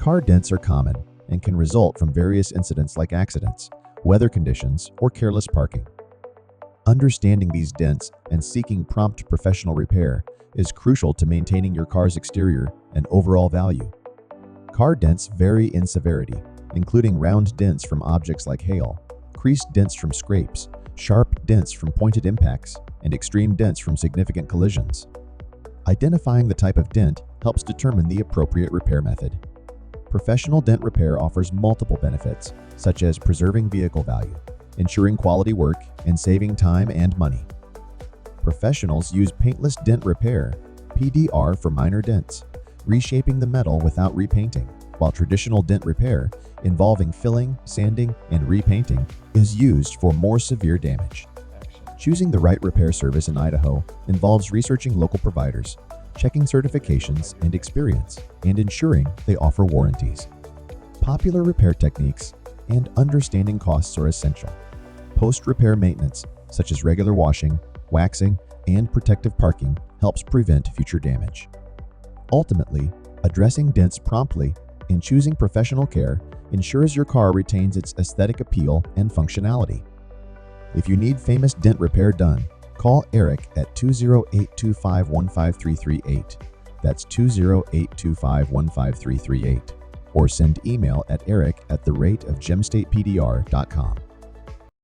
Car dents are common and can result from various incidents like accidents, weather conditions, or careless parking. Understanding these dents and seeking prompt professional repair is crucial to maintaining your car's exterior and overall value. Car dents vary in severity, including round dents from objects like hail, creased dents from scrapes, sharp dents from pointed impacts, and extreme dents from significant collisions. Identifying the type of dent helps determine the appropriate repair method. Professional dent repair offers multiple benefits, such as preserving vehicle value, ensuring quality work, and saving time and money. Professionals use Paintless Dent Repair, PDR, for minor dents, reshaping the metal without repainting, while traditional dent repair, involving filling, sanding, and repainting, is used for more severe damage. Choosing the right repair service in Idaho involves researching local providers, checking certifications and experience, and ensuring they offer warranties. Popular repair techniques and understanding costs are essential. Post-repair maintenance, such as regular washing, waxing, and protective parking, helps prevent future damage. Ultimately, addressing dents promptly and choosing professional care ensures your car retains its aesthetic appeal and functionality. If you need famous dent repair done, call Eric at 208-2515338. That's 208-2515338. Or send email at eric@therateofgemstatepdr.com.